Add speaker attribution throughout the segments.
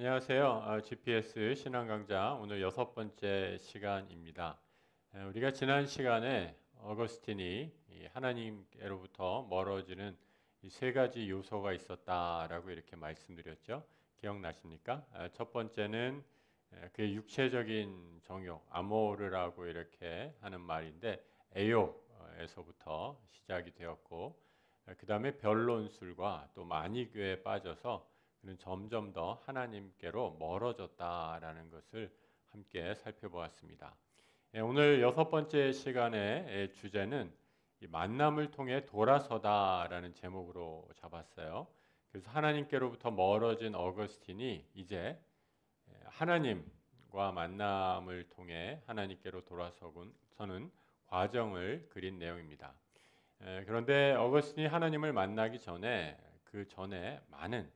Speaker 1: 안녕하세요. GPS 신앙 강좌 오늘 6번째 시간입니다. 우리가 지난 시간에 어거스틴이 이 하나님께로부터 멀어지는 이 세 가지 요소가 있었다라고 이렇게 말씀드렸죠. 기억나십니까? 첫 번째는 그의 육체적인 정욕, 아모르라고 이렇게 하는 말인데 에요에서부터 시작이 되었고, 그 다음에 변론술과 또 만이교에 빠져서 그는 점점 더 하나님께로 멀어졌다라는 것을 함께 살펴보았습니다. 오늘 6번째 시간의 주제는 이 만남을 통해 돌아서다라는 제목으로 잡았어요. 그래서 하나님께로부터 멀어진 어거스틴이 이제 하나님과 만남을 통해 하나님께로 돌아서는 과정을 그린 내용입니다. 그런데 어거스틴이 하나님을 만나기 전에 그 전에 많은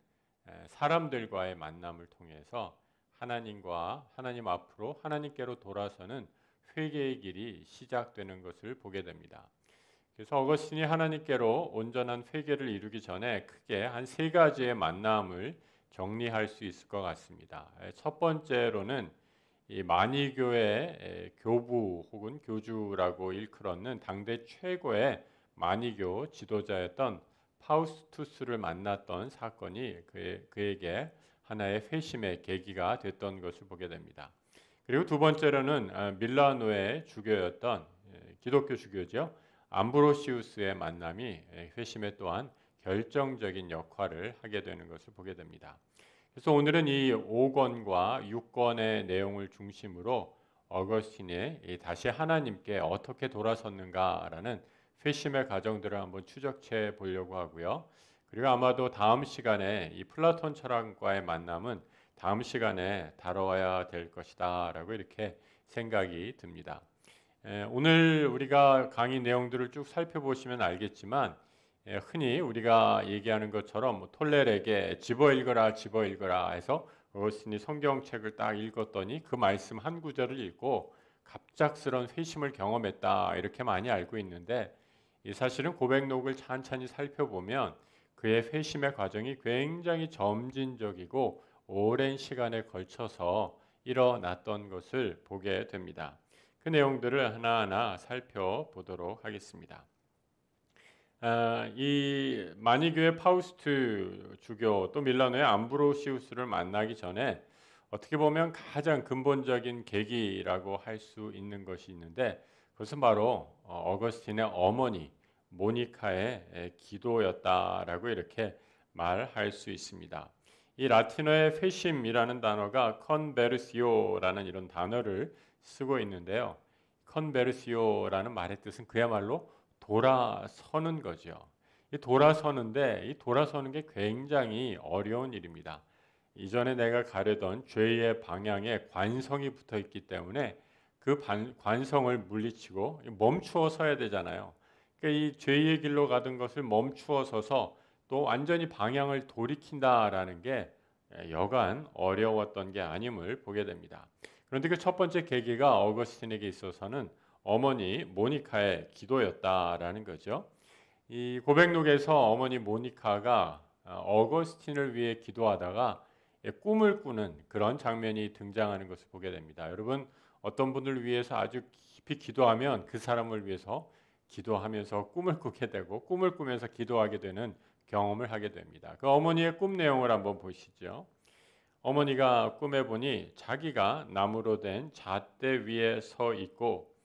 Speaker 1: 사람들과의 만남을 통해서 하나님 앞으로 하나님께로 돌아서는 회개의 길이 시작되는 것을 보게 됩니다. 그래서 어거스틴이 하나님께로 온전한 회개를 이루기 전에 크게 한 세 가지의 만남을 정리할 수 있을 것 같습니다. 첫 번째로는 이 만이교의 교부 혹은 교주라고 일컬었는 당대 최고의 만이교 지도자였던 파우스투스를 만났던 사건이 그에게 하나의 회심의 계기가 됐던 것을 보게 됩니다. 그리고 두 번째로는 밀라노의 주교였던 기독교 주교죠. 암브로시우스의 만남이 회심에 또한 결정적인 역할을 하게 되는 것을 보게 됩니다. 그래서 오늘은 이 5권과 6권의 내용을 중심으로 어거스틴이 다시 하나님께 어떻게 돌아섰는가라는 회심의 과정들을 한번 추적해 보려고 하고요. 그리고 아마도 다음 시간에 이 플라톤 철학과의 만남은 다음 시간에 다뤄야 될 것이다 라고 이렇게 생각이 듭니다. 오늘 우리가 강의 내용들을 쭉 살펴보시면 알겠지만 흔히 우리가 얘기하는 것처럼 톨레에게 집어 읽어라 해서 어거스틴이 성경책을 딱 읽었더니 그 말씀 한 구절을 읽고 갑작스런 회심을 경험했다 이렇게 많이 알고 있는데 사실은 고백록을 찬찬히 살펴보면 그의 회심의 과정이 굉장히 점진적이고 오랜 시간에 걸쳐서 일어났던 것을 보게 됩니다. 그 내용들을 하나하나 살펴보도록 하겠습니다. 이 만이교의 파우스트 주교 또 밀라노의 암브로시우스를 만나기 전에 어떻게 보면 가장 근본적인 계기라고 할 수 있는 것이 있는데 그것은 바로 어거스틴의 어머니 모니카의 기도였다라고 이렇게 말할 수 있습니다. 이 라틴어의 회심이라는 단어가 컨베르시오라는 이런 단어를 쓰고 있는데요. 컨베르시오라는 말의 뜻은 그야말로 돌아서는 거죠. 이 돌아서는 게 굉장히 어려운 일입니다. 이전에 내가 가려던 죄의 방향에 관성이 붙어 있기 때문에 그 관성을 물리치고 멈추어 서야 되잖아요. 그러니까 이 죄의 길로 가던 것을 멈추어 서서 또 완전히 방향을 돌이킨다라는 게 여간 어려웠던 게 아님을 보게 됩니다. 그런데 그 첫 번째 계기가 어거스틴에게 있어서는 어머니 모니카의 기도였다라는 거죠. 이 고백록에서 어머니 모니카가 어거스틴을 위해 기도하다가 꿈을 꾸는 그런 장면이 등장하는 것을 보게 됩니다. 여러분 어떤 분을 위해서 아주 깊이 기도하면 그 사람을 위해서 기도하면서 꿈을 꾸게 되고 꿈을 꾸면서 기도하게 되는 경험을 하게 됩니다. 그 어머니의 꿈 내용을 한번 보시죠. 어머니가 꿈에 보니 자기가 나무로 된 잣대 위에 서 있고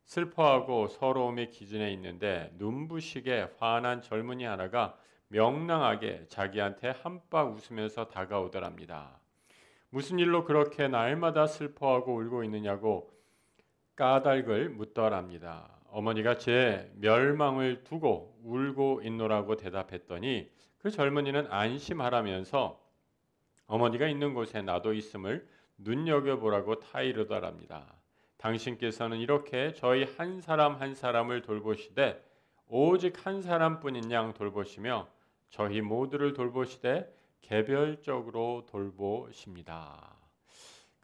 Speaker 1: 슬퍼하고 서러움의 기준에 있는데 눈부시게 환한 젊은이 하나가 명랑하게 자기한테 한박 웃으면서 다가오더랍니다. 무슨 일로 그렇게 날마다 슬퍼하고 울고 있느냐고 까닭을 묻더랍니다. 어머니가 제 멸망을 두고 울고 있노라고 대답했더니 그 젊은이는 안심하라면서 어머니가 있는 곳에 나도 있음을 눈여겨보라고 타이르더랍니다. 당신께서는 이렇게 저희 한 사람 한 사람을 돌보시되 오직 한 사람뿐인 양 돌보시며 저희 모두를 돌보시되 개별적으로 돌보십니다.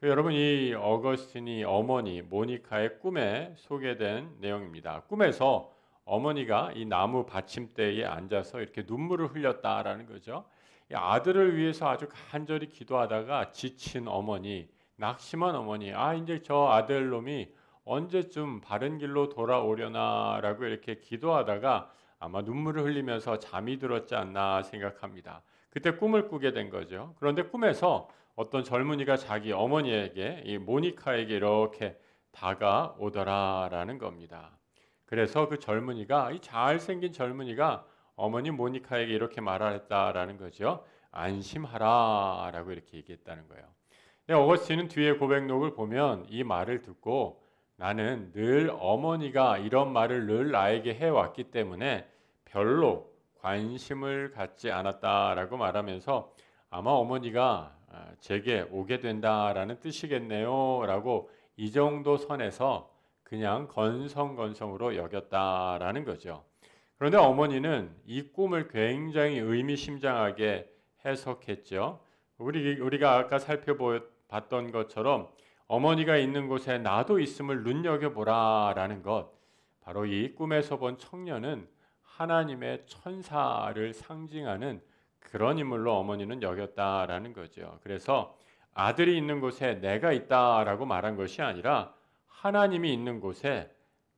Speaker 1: 여러분 이 어거스틴이 어머니 모니카의 꿈에 소개된 내용입니다. 꿈에서 어머니가 이 나무 받침대에 앉아서 이렇게 눈물을 흘렸다라는 거죠. 이 아들을 위해서 아주 간절히 기도하다가 지친 어머니, 낙심한 어머니, 이제 저 아들놈이 언제쯤 바른 길로 돌아오려나라고 이렇게 기도하다가 아마 눈물을 흘리면서 잠이 들었지 않나 생각합니다. 그때 꿈을 꾸게 된 거죠. 그런데 꿈에서 어떤 젊은이가 자기 어머니에게, 이 모니카에게 이렇게 다가오더라라는 겁니다. 그래서 그 젊은이가, 이 잘생긴 젊은이가 어머니 모니카에게 이렇게 말했다라는 거죠. 안심하라라고 이렇게 얘기했다는 거예요. 어거스틴은 뒤에 고백록을 보면 이 말을 듣고 나는 늘 어머니가 이런 말을 늘 나에게 해왔기 때문에 별로 관심을 갖지 않았다라고 말하면서 아마 어머니가 제게 오게 된다라는 뜻이겠네요 라고 이 정도 선에서 그냥 건성건성으로 여겼다라는 거죠. 그런데 어머니는 이 꿈을 굉장히 의미심장하게 해석했죠. 우리가 아까 살펴봤던 것처럼 어머니가 있는 곳에 나도 있음을 눈여겨보라라는 것, 바로 이 꿈에서 본 청년은 하나님의 천사를 상징하는 그런 인물로 어머니는 여겼다라는 거죠. 그래서 아들이 있는 곳에 내가 있다라고 말한 것이 아니라 하나님이 있는 곳에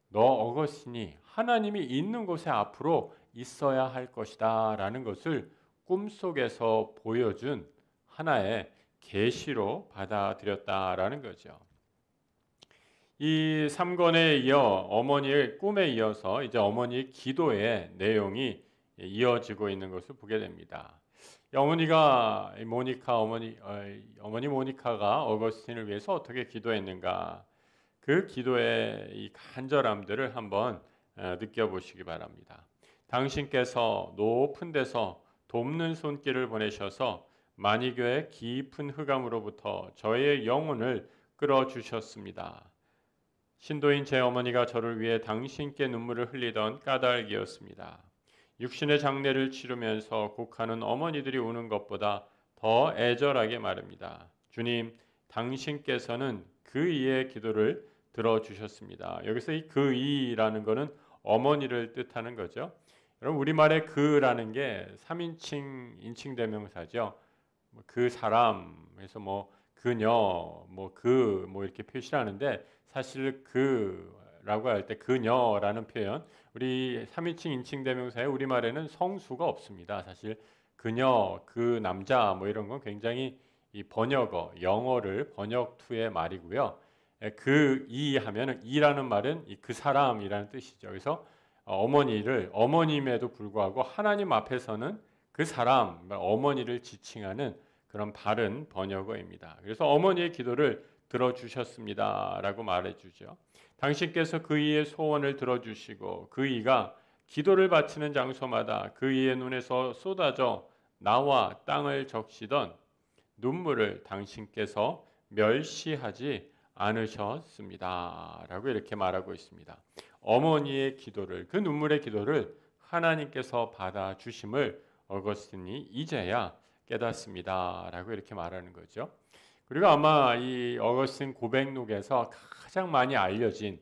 Speaker 1: 너 어거스틴이 하나님이 있는 곳에 앞으로 있어야 할 것이다 라는 것을 꿈속에서 보여준 하나의 계시로 받아들였다라는 거죠. 이 3권에 이어 어머니의 꿈에 이어서 이제 어머니의 기도의 내용이 이어지고 있는 것을 보게 됩니다. 어머니가 어머니 모니카가 어거스틴을 위해서 어떻게 기도했는가? 그 기도의 이 간절함들을 한번 느껴보시기 바랍니다. 당신께서 높은 데서 돕는 손길을 보내셔서 만이교의 깊은 흑암으로부터 저의 영혼을 끌어주셨습니다. 신도인 제 어머니가 저를 위해 당신께 눈물을 흘리던 까닭이었습니다. 육신의 장례를 치르면서 곡하는 어머니들이 우는 것보다 더 애절하게 말합니다. 주님, 당신께서는 그 이의 기도를 들어주셨습니다. 여기서 이 그 이라는 것은 어머니를 뜻하는 거죠. 여러분 우리말의 그라는 게 3인칭 인칭 대명사죠. 그 사람에서 그녀 이렇게 표시하는데 사실 그라고 할 때 그녀라는 표현 우리 3인칭 인칭 대명사에 우리말에는 성수가 없습니다. 사실 그녀, 그 남자 이런 건 굉장히 이 번역어, 영어를 번역투의 말이고요. 그 이 하면은 이라는 말은 그 사람이라는 뜻이죠. 그래서 어머니를 어머님에도 불구하고 하나님 앞에서는 그 사람, 어머니를 지칭하는 그런 바른 번역어입니다. 그래서 어머니의 기도를 들어주셨습니다라고 말해주죠. 당신께서 그 이의 소원을 들어주시고 그 이가 기도를 바치는 장소마다 그 이의 눈에서 쏟아져 나와 땅을 적시던 눈물을 당신께서 멸시하지 않으셨습니다. 라고 이렇게 말하고 있습니다. 어머니의 기도를, 그 눈물의 기도를 하나님께서 받아주심을 어거스틴이 이제야 깨닫습니다. 라고 이렇게 말하는 거죠. 그리고 아마 이 어거스틴 고백록에서 가장 많이 알려진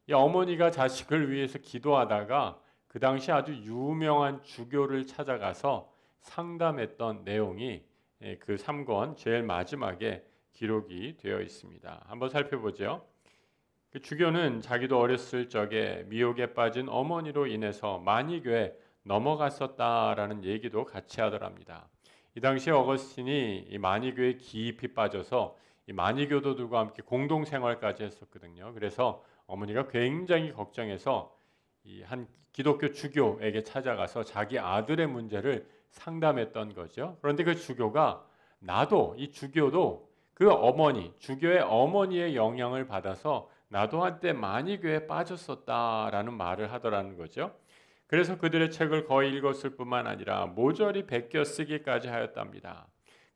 Speaker 1: 이 어머니가 자식을 위해서 기도하다가 그 당시 아주 유명한 주교를 찾아가서 상담했던 내용이 그 3권 제일 마지막에 기록이 되어 있습니다. 한번 살펴보죠. 그 주교는 자기도 어렸을 적에 미혹에 빠진 어머니로 인해서 만이교에 넘어갔었다라는 얘기도 같이 하더랍니다. 이 당시 어거스틴이 이 만이교에 깊이 빠져서 이 만이교도들과 함께 공동 생활까지 했었거든요. 그래서 어머니가 굉장히 걱정해서 이 한 기독교 주교에게 찾아가서 자기 아들의 문제를 상담했던 거죠. 그런데 그 주교가 나도 이 주교도 그 어머니, 주교의 어머니의 영향을 받아서 나도 한때 만이교에 빠졌었다라는 말을 하더라는 거죠. 그래서 그들의 책을 거의 읽었을 뿐만 아니라 모조리 베껴 쓰기까지 하였답니다.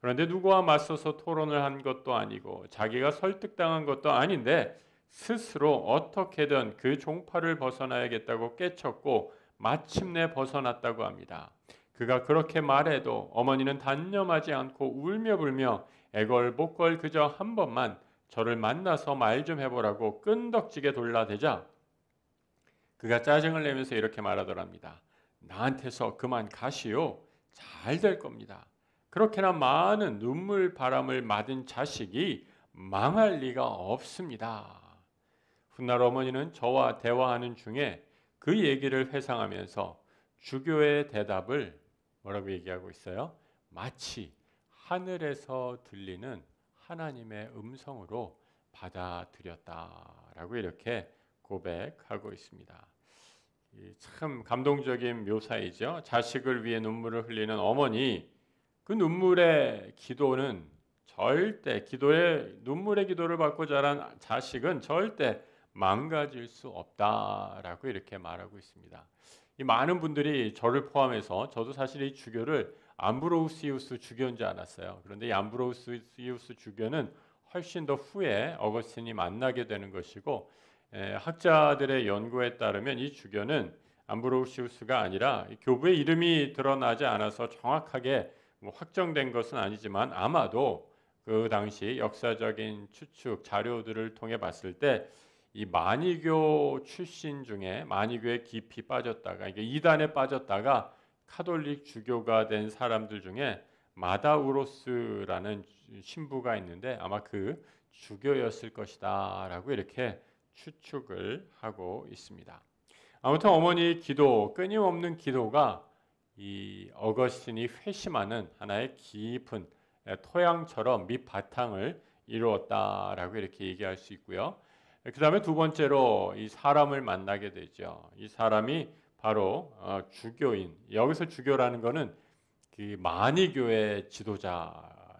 Speaker 1: 그런데 누구와 맞서서 토론을 한 것도 아니고 자기가 설득당한 것도 아닌데 스스로 어떻게든 그 종파를 벗어나야겠다고 깨쳤고 마침내 벗어났다고 합니다. 그가 그렇게 말해도 어머니는 단념하지 않고 울며불며 애걸복걸 그저 한 번만 저를 만나서 말 좀 해보라고 끈덕지게 돌라대자 그가 짜증을 내면서 이렇게 말하더랍니다. 나한테서 그만 가시오. 잘 될 겁니다. 그렇게나 많은 눈물 바람을 맞은 자식이 망할 리가 없습니다. 훗날 어머니는 저와 대화하는 중에 그 얘기를 회상하면서 주교의 대답을 뭐라고 얘기하고 있어요? 마치 하늘에서 들리는 하나님의 음성으로 받아들였다라고 이렇게 고백하고 있습니다. 참 감동적인 묘사이죠. 자식을 위해 눈물을 흘리는 어머니, 그 눈물의 기도는 절대 눈물의 기도를 받고 자란 자식은 절대 망가질 수 없다라고 이렇게 말하고 있습니다. 이 많은 분들이 저를 포함해서 저도 사실 이 주교를 암브로시우스 주교인 줄 알았어요. 그런데 이 암브로시우스 주교는 훨씬 더 후에 어거스틴이 만나게 되는 것이고, 학자들의 연구에 따르면 이 주교는 암브로시우스가 아니라 교부의 이름이 드러나지 않아서 정확하게 확정된 것은 아니지만 아마도 그 당시 역사적인 추측 자료들을 통해 봤을 때 이 마니교 출신 중에 마니교에 깊이 빠졌다가 이게 이단에 빠졌다가 카톨릭 주교가 된 사람들 중에 마다우로스라는 신부가 있는데 아마 그 주교였을 것이다라고 이렇게 추측을 하고 있습니다. 아무튼 어머니의 기도, 끊임없는 기도가 이 어거스틴이 회심하는 하나의 깊은 토양처럼 밑바탕을 이루었다라고 이렇게 얘기할 수 있고요. 그 다음에 두 번째로 이 사람을 만나게 되죠. 이 사람이 바로 주교인. 여기서 주교라는 것은 그 마니교의 지도자,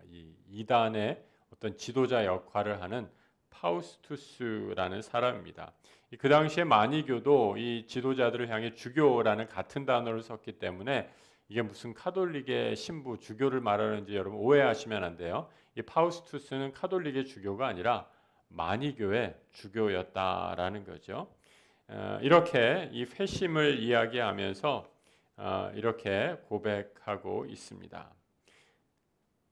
Speaker 1: 이 이단의 어떤 지도자 역할을 하는 파우스투스라는 사람입니다. 그 당시에 마니교도 이 지도자들을 향해 주교라는 같은 단어를 썼기 때문에 이게 무슨 카톨릭의 신부 주교를 말하는지 여러분 오해하시면 안 돼요. 이 파우스투스는 카톨릭의 주교가 아니라 마니교의 주교였다라는 거죠. 이렇게 이 회심을 이야기하면서 이렇게 고백하고 있습니다.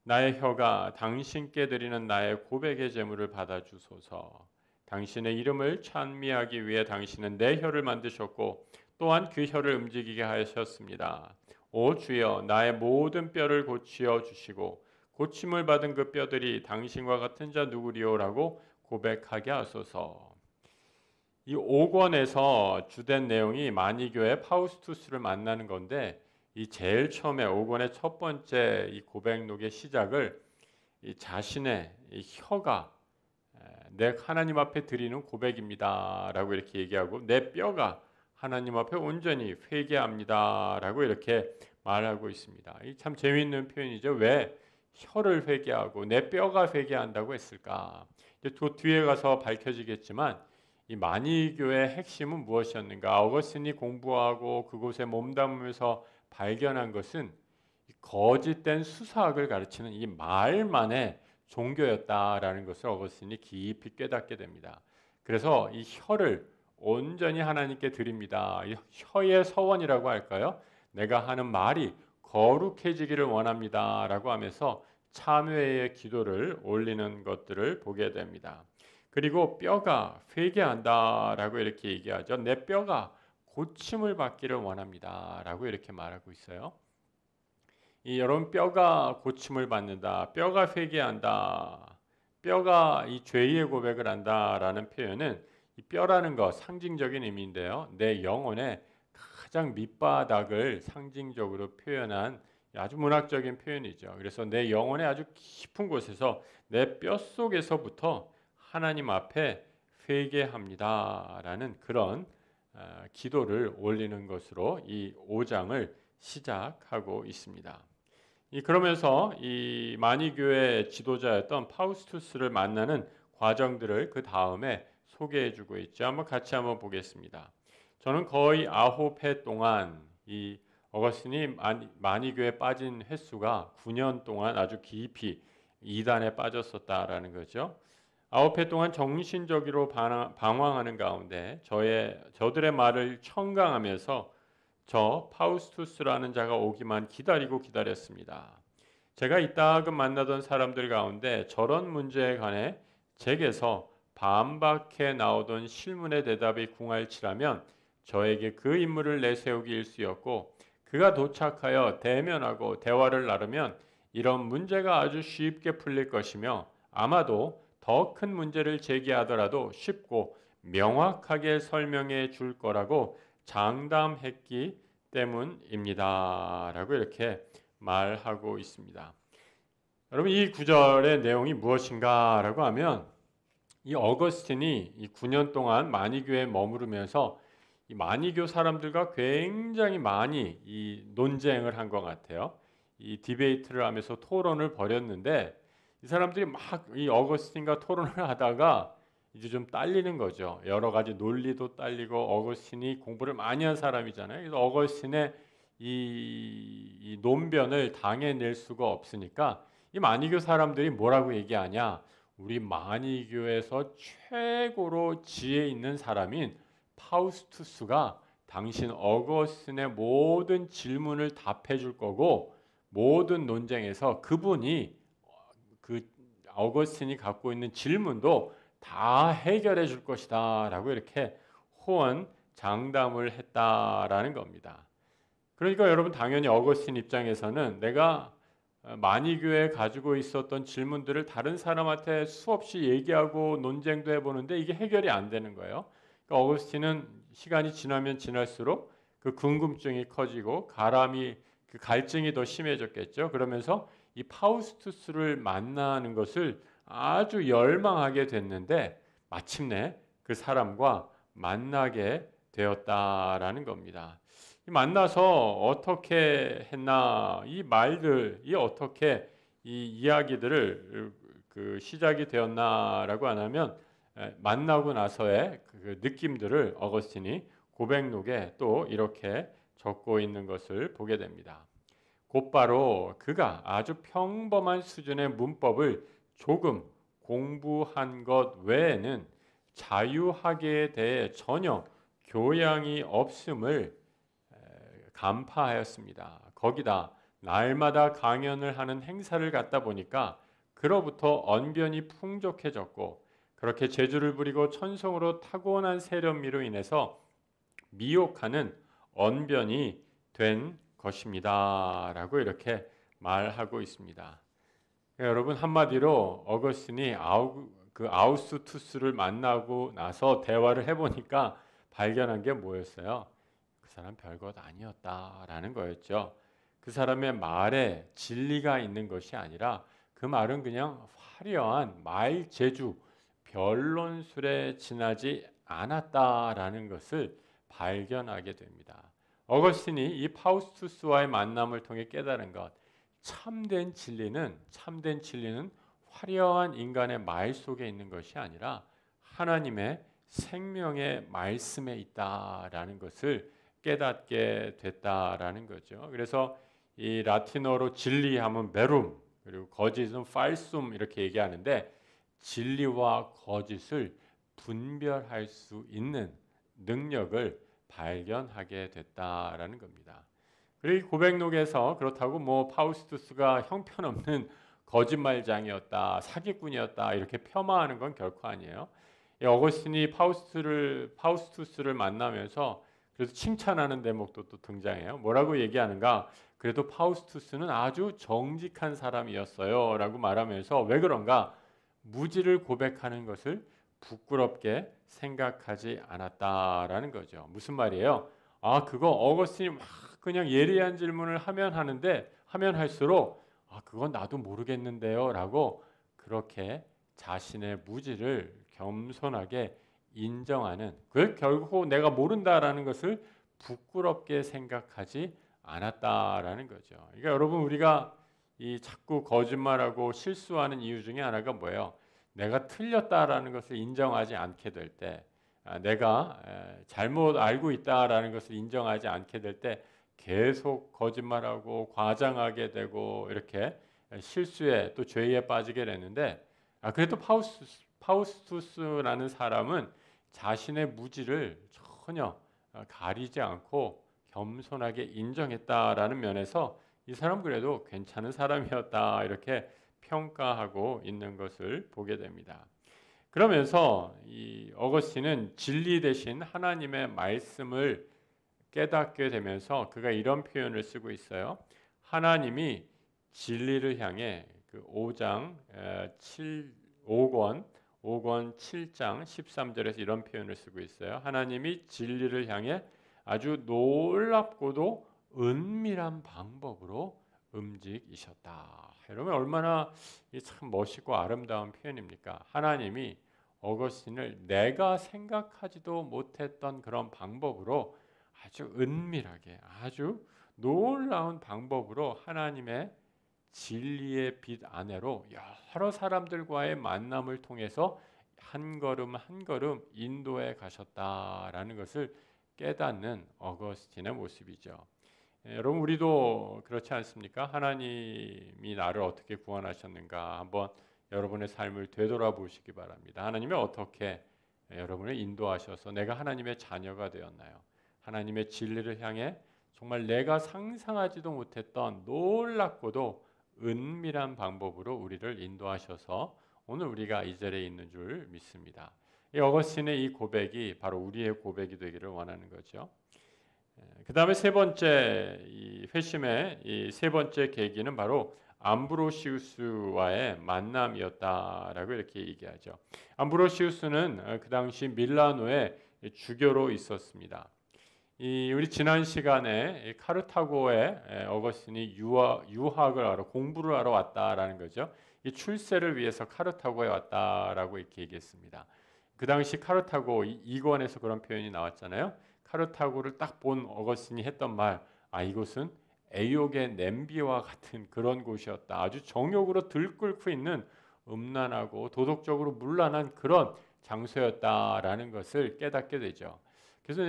Speaker 1: 나의 혀가 당신께 드리는 나의 고백의 제물을 받아주소서. 당신의 이름을 찬미하기 위해 당신은 내 혀를 만드셨고 또한 그 혀를 움직이게 하셨습니다. 오 주여, 나의 모든 뼈를 고치어 주시고 고침을 받은 그 뼈들이 당신과 같은 자 누구리오라고 고백하게 하소서. 이 5권에서 주된 내용이 마니교의 파우스투스를 만나는 건데 이 제일 처음에 5권의 첫 번째 이 고백록의 시작을 이 자신의 이 혀가 내 하나님 앞에 드리는 고백입니다라고 이렇게 얘기하고 내 뼈가 하나님 앞에 온전히 회개합니다라고 이렇게 말하고 있습니다. 이 참 재미있는 표현이죠. 왜 혀를 회개하고 내 뼈가 회개한다고 했을까? 이제 그 뒤에 가서 밝혀지겠지만 이 마니교의 핵심은 무엇이었는가? 어거스틴이 공부하고 그곳에 몸담으면서 발견한 것은 거짓된 수사학을 가르치는 이 말만의 종교였다라는 것을 어거스틴이 깊이 깨닫게 됩니다. 그래서 이 혀를 온전히 하나님께 드립니다. 이 혀의 서원이라고 할까요? 내가 하는 말이 거룩해지기를 원합니다라고 하면서 참회의 기도를 올리는 것들을 보게 됩니다. 그리고 뼈가 회개한다라고 이렇게 얘기하죠. 내 뼈가 고침을 받기를 원합니다라고 이렇게 말하고 있어요. 이 여러분 뼈가 고침을 받는다, 뼈가 회개한다, 뼈가 이 죄의 고백을 한다라는 표현은 이 뼈라는 것 상징적인 의미인데요. 내 영혼의 가장 밑바닥을 상징적으로 표현한 아주 문학적인 표현이죠. 그래서 내 영혼의 아주 깊은 곳에서 내 뼈 속에서부터 하나님 앞에 회개합니다라는 그런 기도를 올리는 것으로 이 5장을 시작하고 있습니다. 그러면서 이 마니교의 지도자였던 파우스투스를 만나는 과정들을 그 다음에 소개해주고 있죠. 같이 한번 보겠습니다. 저는 거의 9회 동안 이 어거스틴이 마니교에 빠진 횟수가 9년 동안 아주 깊이 이단에 빠졌었다라는 거죠. 9회 동안 정신적으로 방황하는 가운데 저들의 말을 청강하면서 저 파우스투스라는 자가 오기만 기다렸습니다. 제가 이따금 만나던 사람들 가운데 저런 문제에 관해 제게서 반박해 나오던 실문의 대답이 궁할치라면 저에게 그 인물을 내세우기 일쑤였고 그가 도착하여 대면하고 대화를 나누면 이런 문제가 아주 쉽게 풀릴 것이며 아마도 더 큰 문제를 제기하더라도 쉽고 명확하게 설명해 줄 거라고 장담했기 때문입니다. 라고 이렇게 말하고 있습니다. 여러분 이 구절의 내용이 무엇인가 라고 하면 이 어거스틴이 이 9년 동안 마니교에 머무르면서 이 마니교 사람들과 굉장히 많이 이 논쟁을 한 것 같아요. 이 디베이트를 하면서 토론을 벌였는데 이 사람들이 막 이 어거스틴과 토론을 하다가 이제 좀 딸리는 거죠. 여러 가지 논리도 딸리고 어거스틴이 공부를 많이 한 사람이잖아요. 그래서 어거스틴의 이 논변을 당해낼 수가 없으니까 이 마니교 사람들이 뭐라고 얘기하냐? 우리 마니교에서 최고로 지혜 있는 사람인 파우스투스가 당신 어거스틴의 모든 질문을 답해 줄 거고 모든 논쟁에서 그분이 그 어거스틴이 갖고 있는 질문도 다 해결해 줄 것이다 라고 이렇게 호언 장담을 했다라는 겁니다. 그러니까 여러분 당연히 어거스틴 입장에서는 내가 마니교에 가지고 있었던 질문들을 다른 사람한테 수없이 얘기하고 논쟁도 해보는데 이게 해결이 안 되는 거예요. 그러니까 어거스틴은 시간이 지나면 지날수록 그 궁금증이 커지고 그 갈증이 더 심해졌겠죠. 그러면서 이 파우스투스를 만나는 것을 아주 열망하게 됐는데 마침내 그 사람과 만나게 되었다라는 겁니다. 만나서 어떻게 했나 이 말들이 어떻게 이 이야기들을 그 시작이 되었나라고 안 하면 만나고 나서의 그 느낌들을 어거스틴이 고백록에 또 이렇게 적고 있는 것을 보게 됩니다. 곧바로 그가 아주 평범한 수준의 문법을 조금 공부한 것 외에는 자유학에 대해 전혀 교양이 없음을 간파하였습니다. 거기다 날마다 강연을 하는 행사를 갖다 보니까 그로부터 언변이 풍족해졌고 그렇게 재주를 부리고 천성으로 타고난 세련미로 인해서 미혹하는 언변이 된 것입니다. 라고 이렇게 말하고 있습니다. 여러분 한마디로 어거스틴이 아우스투스를 만나고 나서 대화를 해보니까 발견한 게 뭐였어요? 그 사람 별것 아니었다라는 거였죠. 그 사람의 말에 진리가 있는 것이 아니라 그 말은 그냥 화려한 말 재주, 변론술에 지나지 않았다라는 것을 발견하게 됩니다. 어거스틴이 이 파우스투스와의 만남을 통해 깨달은 것, 참된 진리는 화려한 인간의 말 속에 있는 것이 아니라 하나님의 생명의 말씀에 있다라는 것을 깨닫게 됐다라는 거죠. 그래서 이 라틴어로 진리하면 메룸 그리고 거짓은 팔숨 이렇게 얘기하는데 진리와 거짓을 분별할 수 있는 능력을 발견하게 됐다라는 겁니다. 그리고 고백록에서 그렇다고 뭐 파우스투스가 형편없는 거짓말장이었다, 사기꾼이었다 이렇게 폄하하는 건 결코 아니에요. 어거스틴이 파우스투스를 만나면서 그래서 칭찬하는 대목도 또 등장해요. 뭐라고 얘기하는가? 그래도 파우스투스는 아주 정직한 사람이었어요 라고 말하면서 왜 그런가? 무지를 고백하는 것을 부끄럽게 생각하지 않았다라는 거죠. 무슨 말이에요? 그거 어거스틴이 막 그냥 예리한 질문을 하면 할수록 그건 나도 모르겠는데요 라고 그렇게 자신의 무지를 겸손하게 인정하는 그 결국 내가 모른다라는 것을 부끄럽게 생각하지 않았다라는 거죠. 그러니까 여러분 우리가 이 자꾸 거짓말하고 실수하는 이유 중에 하나가 뭐예요? 내가 틀렸다라는 것을 인정하지 않게 될 때, 내가 잘못 알고 있다라는 것을 인정하지 않게 될 때 계속 거짓말하고 과장하게 되고 이렇게 실수에 또 죄에 빠지게 되는데 그래도 파우스투스라는 사람은 자신의 무지를 전혀 가리지 않고 겸손하게 인정했다라는 면에서 이 사람 그래도 괜찮은 사람이었다 이렇게 평가하고 있는 것을 보게 됩니다. 그러면서 이 어거스틴은 진리 대신 하나님의 말씀을 깨닫게 되면서 그가 이런 표현을 쓰고 있어요. 하나님이 진리를 향해 그 5장 5권 7장 13절에서 이런 표현을 쓰고 있어요. 하나님이 진리를 향해 아주 놀랍고도 은밀한 방법으로 움직이셨다. 여러분 얼마나 참 멋있고 아름다운 표현입니까? 하나님이 어거스틴을 내가 생각하지도 못했던 그런 방법으로 아주 은밀하게 아주 놀라운 방법으로 하나님의 진리의 빛 안으로 여러 사람들과의 만남을 통해서 한 걸음 한 걸음 인도해 가셨다라는 것을 깨닫는 어거스틴의 모습이죠. 여러분 우리도 그렇지 않습니까? 하나님이 나를 어떻게 구원하셨는가 한번 여러분의 삶을 되돌아보시기 바랍니다. 하나님이 어떻게 여러분을 인도하셔서 내가 하나님의 자녀가 되었나요? 하나님의 진리를 향해 정말 내가 상상하지도 못했던 놀랍고도 은밀한 방법으로 우리를 인도하셔서 오늘 우리가 이 자리에 있는 줄 믿습니다. 이 어거스틴의 이 고백이 바로 우리의 고백이 되기를 원하는 거죠. 그 다음에 세 번째 이 회심의 이 세 번째 계기는 바로 암브로시우스와의 만남이었다라고 이렇게 얘기하죠. 암브로시우스는 그 당시 밀라노의 주교로 있었습니다. 우리 지난 시간에 카르타고에 어거스틴이 유학을 하러 공부를 하러 왔다라는 거죠. 이 출세를 위해서 카르타고에 왔다라고 이렇게 얘기했습니다. 그 당시 카르타고 2권에서 그런 표현이 나왔잖아요. 카르타고를 딱 본 어거스틴이 했던 말, 이곳은 애욕의 냄비와 같은 그런 곳이었다. 아주 정욕으로 들끓고 있는 음란하고 도덕적으로 문란한 그런 장소였다라는 것을 깨닫게 되죠. 그래서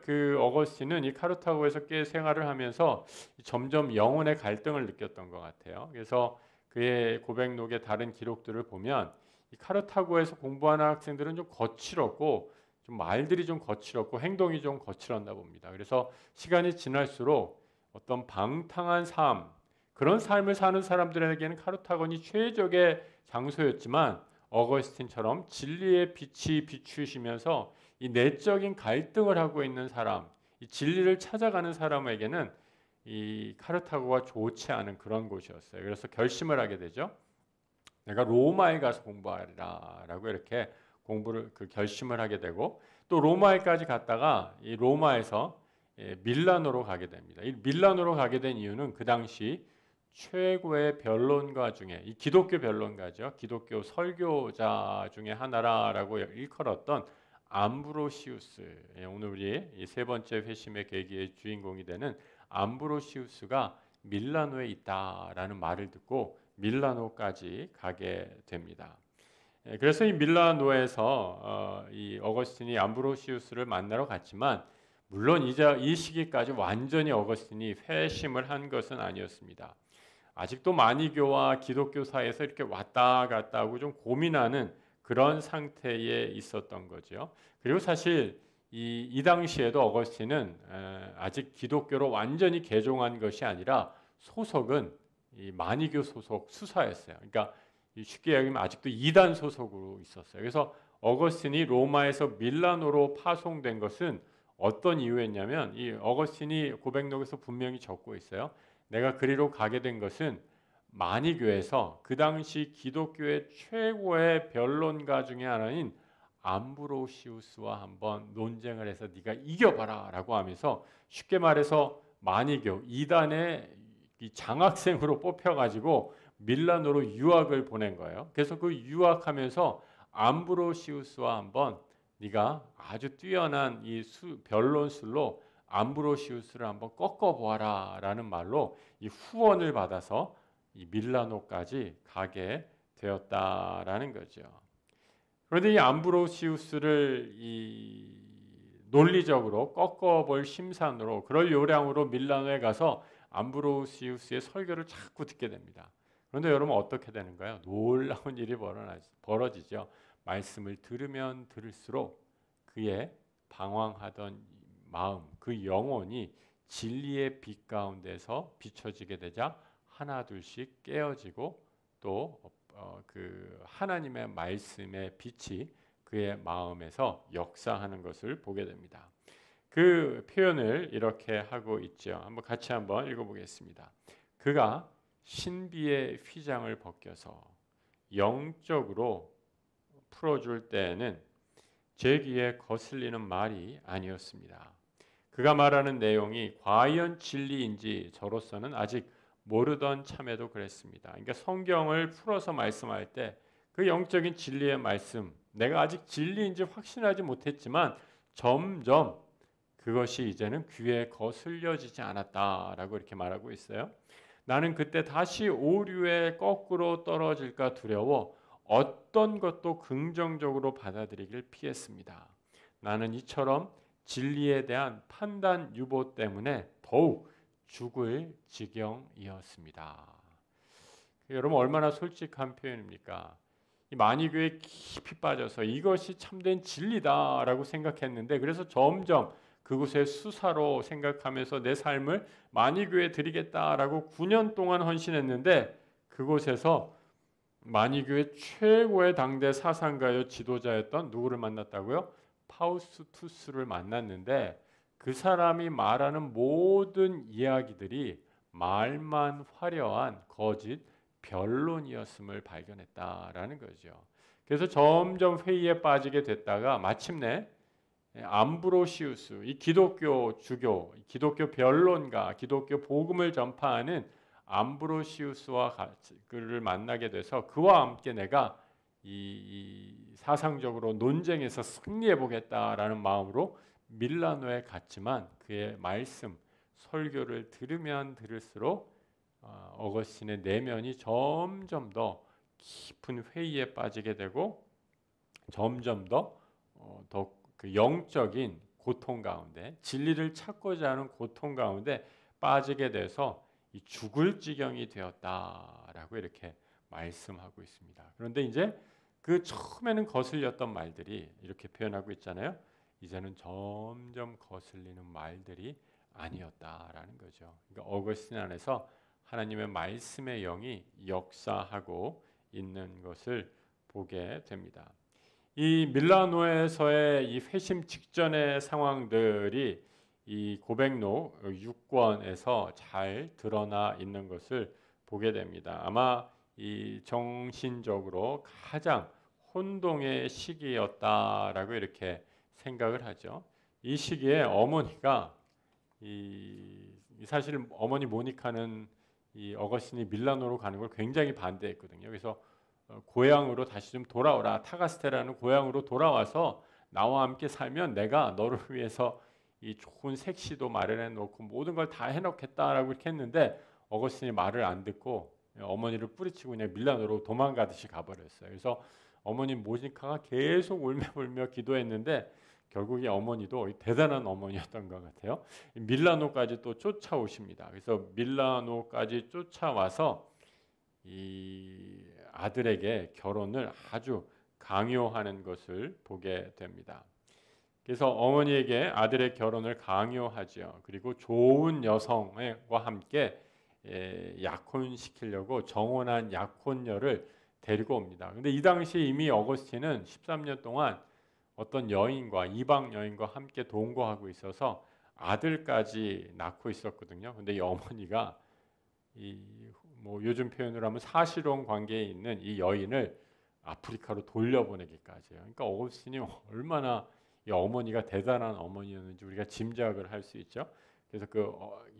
Speaker 1: 그 어거스틴은 이 카르타고에서 꽤 생활을 하면서 점점 영혼의 갈등을 느꼈던 것 같아요. 그래서 그의 고백록의 다른 기록들을 보면 이 카르타고에서 공부하는 학생들은 좀 거칠었고 좀 말들이 좀 거칠었고 행동이 좀 거칠었나 봅니다. 그래서 시간이 지날수록 어떤 방탕한 삶, 그런 삶을 사는 사람들에게는 카르타고는 최적의 장소였지만 어거스틴처럼 진리의 빛이 비추시면서 이 내적인 갈등을 하고 있는 사람, 이 진리를 찾아가는 사람에게는 이 카르타고가 좋지 않은 그런 곳이었어요. 그래서 결심을 하게 되죠. 내가 로마에 가서 공부하리라라고 이렇게 결심을 하게 되고 또 로마에까지 갔다가 이 로마에서 밀라노로 가게 됩니다. 이 밀라노로 가게 된 이유는 그 당시 최고의 변론가 중에 이 기독교 변론가죠. 기독교 설교자 중에 하나라고 일컬었던 암브로시우스. 오늘 우리 이 세 번째 회심의 계기의 주인공이 되는 암브로시우스가 밀라노에 있다라는 말을 듣고 밀라노까지 가게 됩니다. 그래서 이 밀라노에서 이 어거스틴이 암브로시우스를 만나러 갔지만 물론 이제 이 시기까지 완전히 어거스틴이 회심을 한 것은 아니었습니다. 아직도 마니교와 기독교 사이에서 이렇게 왔다 갔다 하고 좀 고민하는 그런 상태에 있었던 거죠. 그리고 사실 이 당시에도 어거스틴은 아직 기독교로 완전히 개종한 것이 아니라 소속은 이 마니교 소속 수사였어요. 그러니까 쉽게 얘기하면 아직도 이단 소속으로 있었어요. 그래서 어거스틴이 로마에서 밀라노로 파송된 것은 어떤 이유였냐면 이 어거스틴이 고백록에서 분명히 적고 있어요. 내가 그리로 가게 된 것은 마니교에서 그 당시 기독교의 최고의 변론가 중에 하나인 암브로시우스와 한번 논쟁을 해서 네가 이겨봐라라고 하면서 쉽게 말해서 마니교 이단의 장학생으로 뽑혀가지고 밀라노로 유학을 보낸 거예요. 그래서 그 유학하면서 암브로시우스와 한번 네가 아주 뛰어난 이 변론술로 암브로시우스를 한번 꺾어보아라라는 말로 이 후원을 받아서 이 밀라노까지 가게 되었다라는 거죠. 그런데 이 암브로시우스를 이 논리적으로 꺾어볼 심산으로 그럴 요량으로 밀라노에 가서 암브로시우스의 설교를 자꾸 듣게 됩니다. 그런데 여러분 어떻게 되는가요? 놀라운 일이 벌어지죠. 말씀을 들으면 들을수록 그의 방황하던 마음, 그 영혼이 진리의 빛 가운데서 비춰지게 되자 하나 둘씩 깨어지고 또 그 하나님의 말씀의 빛이 그의 마음에서 역사하는 것을 보게 됩니다. 그 표현을 이렇게 하고 있죠. 같이 한번 읽어보겠습니다. 그가 신비의 휘장을 벗겨서 영적으로 풀어줄 때에는 제 귀에 거슬리는 말이 아니었습니다. 그가 말하는 내용이 과연 진리인지 저로서는 아직 모르던 참에도 그랬습니다. 그러니까 성경을 풀어서 말씀할 때 그 영적인 진리의 말씀, 내가 아직 진리인지 확신하지 못했지만 점점 그것이 이제는 귀에 거슬려지지 않았다라고 이렇게 말하고 있어요. 나는 그때 다시 오류에 거꾸로 떨어질까 두려워 어떤 것도 긍정적으로 받아들이길 피했습니다. 나는 이처럼 진리에 대한 판단 유보 때문에 더욱 죽을 지경이었습니다. 여러분 얼마나 솔직한 표현입니까? 이 만이교에 깊이 빠져서 이것이 참된 진리다라고 생각했는데 그래서 점점 그곳의 수사로 생각하면서 내 삶을 만이교에 드리겠다라고 9년 동안 헌신했는데 그곳에서 만이교의 최고의 당대 사상가요 지도자였던 누구를 만났다고요? 파우스투스를 만났는데 그 사람이 말하는 모든 이야기들이 말만 화려한 거짓 변론이었음을 발견했다라는 거죠. 그래서 점점 회의에 빠지게 됐다가 마침내 암브로시우스, 이 기독교 주교, 기독교 변론가, 기독교 복음을 전파하는 암브로시우스와 그를 만나게 돼서 그와 함께 내가 이 사상적으로 논쟁에서 승리해 보겠다라는 마음으로 밀라노에 갔지만 그의 말씀, 설교를 들으면 들을수록 어거스틴의 내면이 점점 더 깊은 회의에 빠지게 되고 점점 더 그 영적인 고통 가운데 진리를 찾고자 하는 고통 가운데 빠지게 돼서 이 죽을 지경이 되었다라고 이렇게 말씀하고 있습니다. 그런데 이제 그 처음에는 거슬렸던 말들이 이렇게 표현하고 있잖아요. 이제는 점점 거슬리는 말들이 아니었다라는 거죠. 그러니까 어거스틴 안에서 하나님의 말씀의 영이 역사하고 있는 것을 보게 됩니다. 이 밀라노에서의 이 회심 직전의 상황들이 이 고백록 6권에서 잘 드러나 있는 것을 보게 됩니다. 아마 이 정신적으로 가장 혼동의 시기였다라고 이렇게 생각을 하죠. 이 시기에 어머니가 사실 어머니 모니카는 이 어거스틴이 밀라노로 가는 걸 굉장히 반대했거든요. 그래서 고향으로 다시 좀 돌아오라. 타가스테라는 고향으로 돌아와서 나와 함께 살면 내가 너를 위해서 이 좋은 색시도 마련해 놓고 모든 걸 다 해놓겠다라고 이렇게 했는데 어거스틴이 말을 안 듣고 어머니를 뿌리치고 그냥 밀라노로 도망가듯이 가버렸어요. 그래서 어머니 모니카가 계속 울며 기도했는데 결국 이 어머니도 대단한 어머니였던 것 같아요. 밀라노까지 또 쫓아오십니다. 그래서 밀라노까지 쫓아와서 이 아들에게 결혼을 아주 강요하는 것을 보게 됩니다. 그래서 어머니에게 아들의 결혼을 강요하죠. 그리고 좋은 여성과 함께 약혼시키려고 정혼한 약혼녀를 데리고 옵니다. 근데 이 당시 이미 어거스틴은 13년 동안 어떤 여인과 이방 여인과 함께 동거하고 있어서 아들까지 낳고 있었거든요. 근데 이 어머니가 뭐 요즘 표현으로 하면 사실혼 관계에 있는 이 여인을 아프리카로 돌려보내기까지요. 그러니까 어거스틴이 얼마나 이 어머니가 대단한 어머니였는지 우리가 짐작을 할 수 있죠. 그래서 그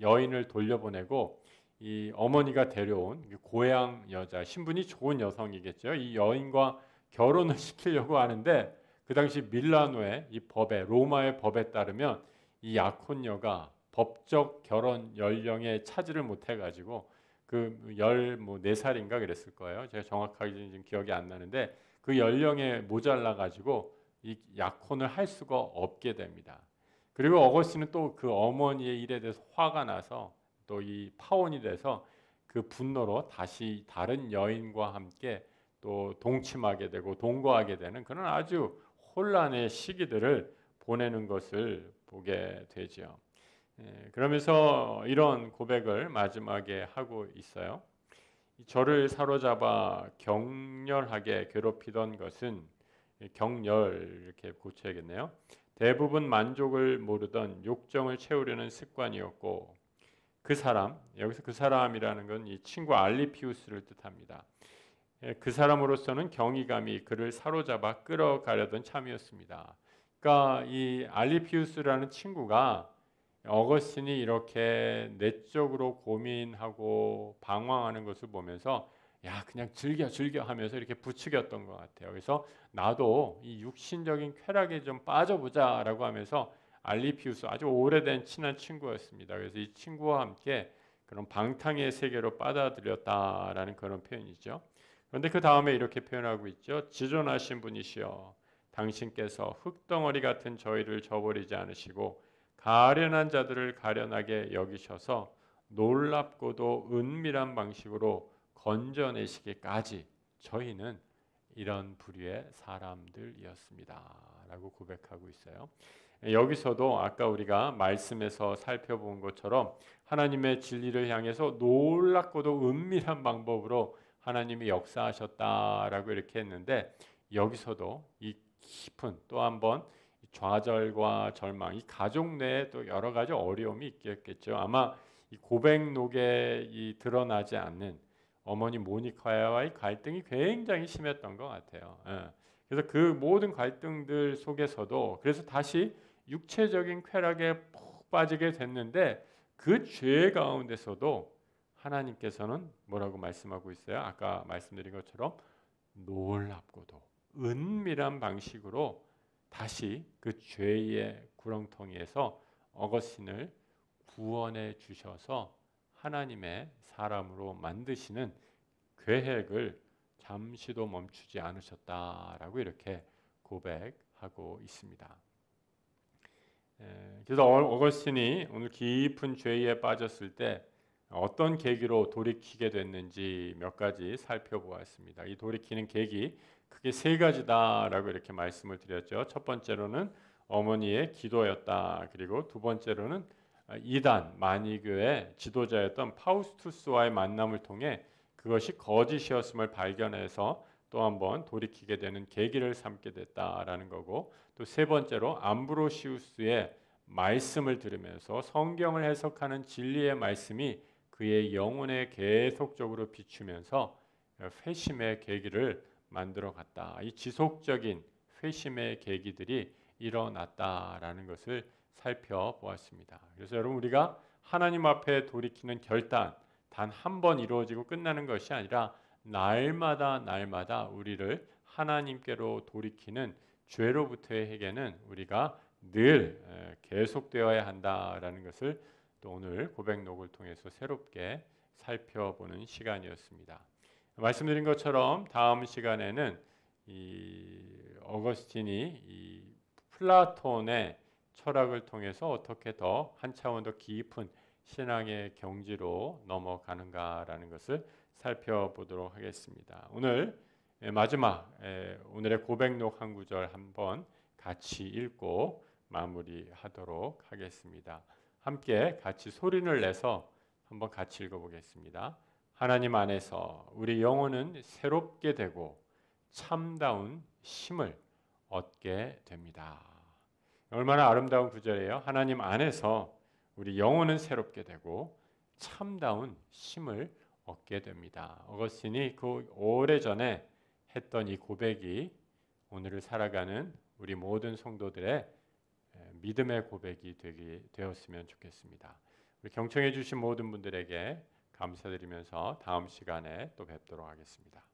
Speaker 1: 여인을 돌려보내고 이 어머니가 데려온 고향 여자, 신분이 좋은 여성이겠죠. 이 여인과 결혼을 시키려고 하는데 그 당시 밀라노의 이 법에 로마의 법에 따르면 이 약혼녀가 법적 결혼 연령에 차지를 못해 가지고 그 14살인가 그랬을 거예요. 제가 정확하게 지금 기억이 안 나는데 그 연령에 모자라 가지고 이 약혼을 할 수가 없게 됩니다. 그리고 어거스틴은 또 그 어머니의 일에 대해서 화가 나서 또 이 파혼이 돼서 그 분노로 다시 다른 여인과 함께 또 동침하게 되고 동거하게 되는 그런 아주 혼란의 시기들을 보내는 것을 보게 되죠. 그러면서 이런 고백을 마지막에 하고 있어요. 저를 사로잡아 격렬하게 괴롭히던 것은 격렬 이렇게 고쳐야겠네요. 대부분 만족을 모르던 욕정을 채우려는 습관이었고 그 사람 여기서 그 사람이라는 건 이 친구 알리피우스를 뜻합니다. 그 사람으로서는 경이감이 그를 사로잡아 끌어가려던 참이었습니다. 그러니까 이 알리피우스라는 친구가 어거스틴이 이렇게 내적으로 고민하고 방황하는 것을 보면서 야 그냥 즐겨 즐겨 하면서 이렇게 부추겼던 것 같아요. 그래서 나도 이 육신적인 쾌락에 좀 빠져보자라고 하면서 알리피우스 아주 오래된 친한 친구였습니다. 그래서 이 친구와 함께 그런 방탕의 세계로 빠져들였다라는 그런 표현이죠. 그런데 그 다음에 이렇게 표현하고 있죠. 지존하신 분이시여 당신께서 흙덩어리 같은 저희를 저버리지 않으시고 가련한 자들을 가련하게 여기셔서 놀랍고도 은밀한 방식으로 건져내시기까지 저희는 이런 부류의 사람들이었습니다. 라고 고백하고 있어요. 여기서도 아까 우리가 말씀에서 살펴본 것처럼 하나님의 진리를 향해서 놀랍고도 은밀한 방법으로 하나님이 역사하셨다라고 이렇게 했는데 여기서도 이 깊은 또 한번 좌절과 절망, 이 가족 내에 또 여러 가지 어려움이 있겠죠. 아마 이 고백록에 이 드러나지 않는 어머니 모니카와의 갈등이 굉장히 심했던 것 같아요. 예. 그래서 그 모든 갈등들 속에서도 그래서 다시 육체적인 쾌락에 푹 빠지게 됐는데 그 죄 가운데서도 하나님께서는 뭐라고 말씀하고 있어요? 아까 말씀드린 것처럼 놀랍고도 은밀한 방식으로 다시 그 죄의 구렁텅이에서 어거스틴을 구원해 주셔서 하나님의 사람으로 만드시는 계획을 잠시도 멈추지 않으셨다라고 이렇게 고백하고 있습니다. 그래서 어거스틴이 오늘 깊은 죄에 빠졌을 때 어떤 계기로 돌이키게 됐는지 몇 가지 살펴보았습니다. 이 돌이키는 계기 크게 세 가지다라고 이렇게 말씀을 드렸죠. 첫 번째로는 어머니의 기도였다. 그리고 두 번째로는 이단 만이교의 지도자였던 파우스투스와의 만남을 통해 그것이 거짓이었음을 발견해서 또 한번 돌이키게 되는 계기를 삼게 됐다라는 거고 또 세 번째로 암브로시우스의 말씀을 들으면서 성경을 해석하는 진리의 말씀이 그의 영혼에 계속적으로 비추면서 회심의 계기를 만들어 갔다. 이 지속적인 회심의 계기들이 일어났다라는 것을 살펴보았습니다. 그래서 여러분 우리가 하나님 앞에 돌이키는 결단 단 한 번 이루어지고 끝나는 것이 아니라 날마다 우리를 하나님께로 돌이키는 죄로부터의 회개는 우리가 늘 계속되어야 한다라는 것을 또 오늘 고백록을 통해서 새롭게 살펴보는 시간이었습니다. 말씀드린 것처럼 다음 시간에는 이 어거스틴이 이 플라톤의 철학을 통해서 어떻게 더 한 차원 더 깊은 신앙의 경지로 넘어가는가라는 것을 살펴보도록 하겠습니다. 오늘 마지막 오늘의 고백록 한 구절 한번 같이 읽고 마무리하도록 하겠습니다. 함께 같이 소리를 내서 한번 같이 읽어보겠습니다. 하나님 안에서 우리 영혼은 새롭게 되고 참다운 힘을 얻게 됩니다. 얼마나 아름다운 구절이에요. 하나님 안에서 우리 영혼은 새롭게 되고 참다운 힘을 얻게 됩니다. 어거스틴이 그 오래전에 했던 이 고백이 오늘을 살아가는 우리 모든 성도들의 믿음의 고백이 되었으면 좋겠습니다. 우리 경청해 주신 모든 분들에게 감사드리면서 다음 시간에 또 뵙도록 하겠습니다.